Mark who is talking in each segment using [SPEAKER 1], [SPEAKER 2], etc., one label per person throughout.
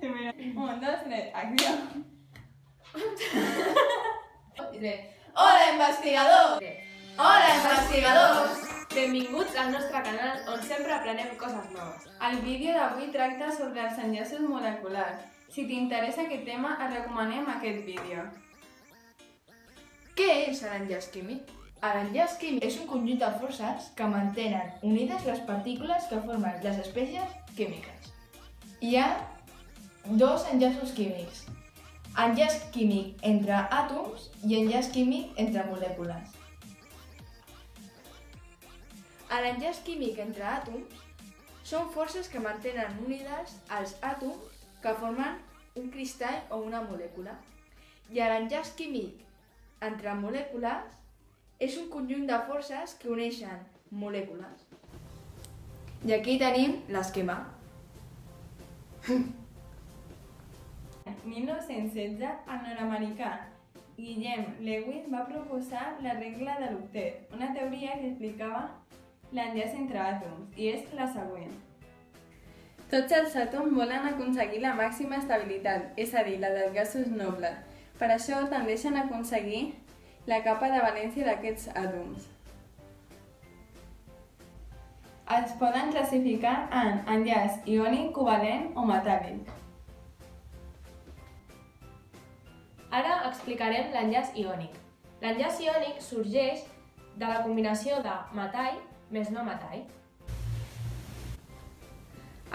[SPEAKER 1] Un, dos, tres, acció.
[SPEAKER 2] Hola, investigador! Hola, investigadors!
[SPEAKER 3] Benvinguts al nostre canal on sempre aprenem coses noves.
[SPEAKER 1] El vídeo d'avui tracta sobre els enllaços moleculars. Si t'interessa aquest tema, et recomanem aquest vídeo.
[SPEAKER 2] Què és l'enllaç químic? L'enllaç químic és un conjunt de forces que mantenen unides les partícules que formen les espècies químiques. Hi ha dos enllaços químics. Enllaç químic entre àtoms i enllaç químic entre molècules. L'enllaç químic entre àtoms són forces que mantenen unides els àtoms que formen un cristall o una molècula. I l'enllaç químic entre molècules és un conjunt de forces que uneixen molècules. I aquí tenim l'esquema.
[SPEAKER 1] 1916, el nord-americà Guillem Lewis va proposar la regla de l'octet, una teoria que explicava l'enllaç entre àtoms, i és la següent. Tots els àtoms volen aconseguir la màxima estabilitat, és a dir, la dels gasos nobles. Per això tendeixen a aconseguir la capa de valència d'aquests àtoms. Es poden classificar en enllaç iònic, covalent o metàl·lic.
[SPEAKER 3] Ara explicarem l'enllaç iònic. L'enllaç iònic sorgeix de la combinació de metall més no metall.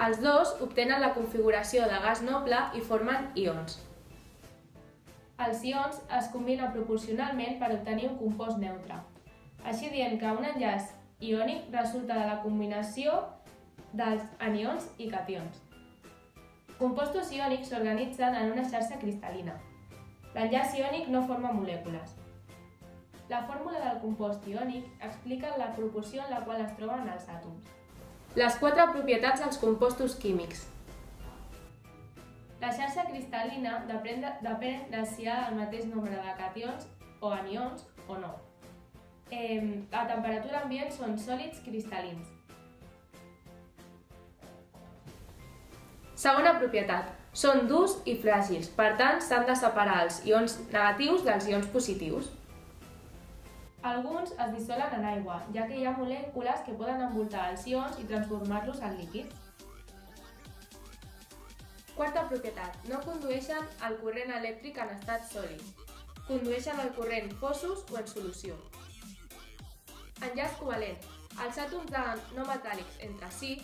[SPEAKER 3] Els dos obtenen la configuració de gas noble i formen ions. Els ions es combinen proporcionalment per obtenir un compost neutre. Així diem que un enllaç iònic resulta de la combinació dels anions i cations. Compostos iònics s'organitzen en una xarxa cristal·lina. L'enllaç iònic no forma molècules. La fórmula del compost iònic explica la proporció en la qual es troben els àtoms. Les 4 propietats dels compostos químics. La xarxa cristal·lina depèn de si hi ha el mateix nombre de cations o anions o no. A temperatura ambient són sòlids cristal·lins. Segona propietat. Són durs i fràgils, per tant s'han de separar els ions negatius dels ions positius. Alguns es dissolen en aigua, ja que hi ha molècules que poden envoltar els ions i transformar-los en líquid. Quarta propietat. No condueixen el corrent elèctric en estat sòlid. Condueixen el corrent fossos o en solució. Enllaç covalent. Els àtoms no metàl·lics entre si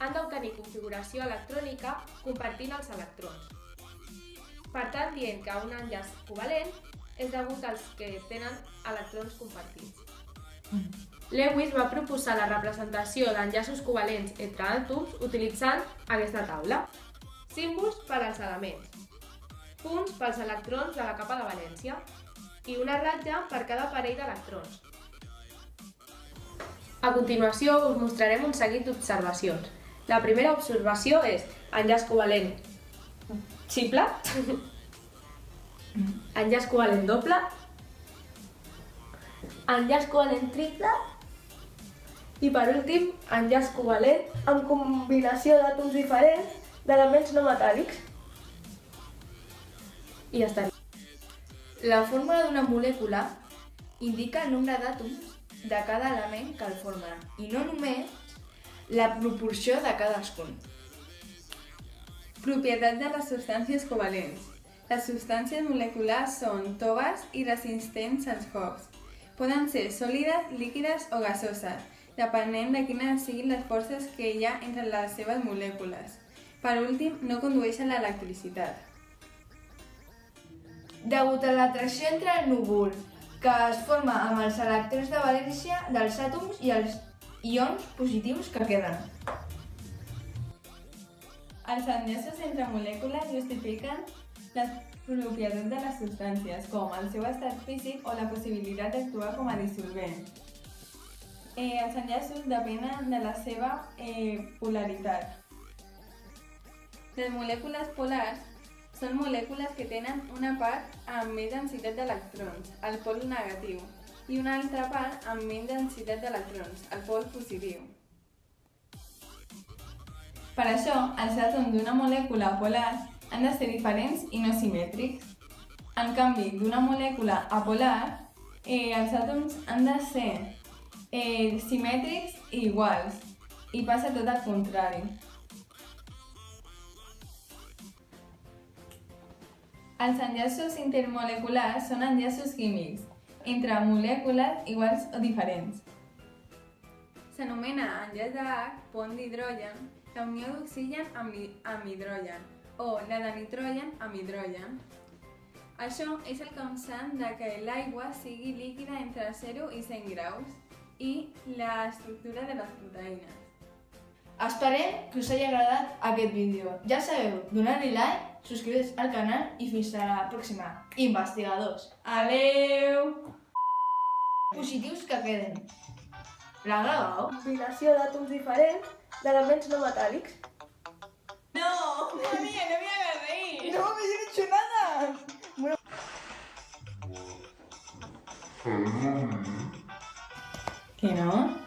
[SPEAKER 3] han d'obtenir configuració electrònica compartint els electrons. Per tant, diem que un enllaç covalent és degut als que tenen electrons compartits. Lewis va proposar la representació d'enllaços covalents entre àtoms utilitzant aquesta taula. Símbols per als elements, punts pels electrons de la capa de valència i una ratlla per cada parell d'electrons. A continuació us mostrarem un seguit d'observacions. La primera observació és enllaç covalent triple, enllaç covalent doble, enllaç covalent triple i per últim enllaç covalent amb combinació d'àtoms diferents d'elements no metàl·lics. I ja està.
[SPEAKER 2] La fórmula d'una molècula indica el nombre d'àtoms de cada element que el formen i no només la proporció de cadascun.
[SPEAKER 1] Propietats de les substàncies covalents. Les substàncies moleculars són toves i resistents als xocs. Poden ser sòlides, líquides o gasoses, depenent de quines siguin les forces que hi ha entre les seves molècules. Per últim, no condueixen l'electricitat.
[SPEAKER 2] Degut a l'atracció entre el núvol que es forma amb els electrons de valència dels àtoms i els ions positius que queden.
[SPEAKER 1] Els enllaços entre molècules justifiquen les propietats de les substàncies, com el seu estat físic o la possibilitat d'actuar com a dissolvent. Els enllaços depenen de la seva polaritat. Les molècules polars són molècules que tenen una part amb més densitat d'electrons, el pol negatiu, i una altra part amb menys densitat d'electrons, el pol positiu. Per això, els àtoms d'una molècula polar han de ser diferents i no simètrics. En canvi, d'una molècula apolar, els àtoms han de ser simètrics i iguals, i passa tot al contrari. Els enllaços intermoleculars són enllaços químics entre molècules iguals o diferents. S'anomena enllaç de H, pont d'hidrogen, la unió d'oxigen amb hidrogen o la de nitrogen amb hidrogen. Això és el causant de que l'aigua sigui líquida entre 0 i 100 graus i l'estructura de les proteïnes.
[SPEAKER 2] Esperem que us hagi agradat aquest vídeo. Ja sabeu, donar-li like, subscriure-vos al canal i fins a la pròxima. Investigadors!
[SPEAKER 1] Adeu!
[SPEAKER 2] Positius que queden. La grabau?
[SPEAKER 4] Combinació d'àtoms diferents d'elements no metàl·lics.
[SPEAKER 1] No, María, no me hagas reír.
[SPEAKER 4] No me he dicho nada.
[SPEAKER 1] ¿Que no?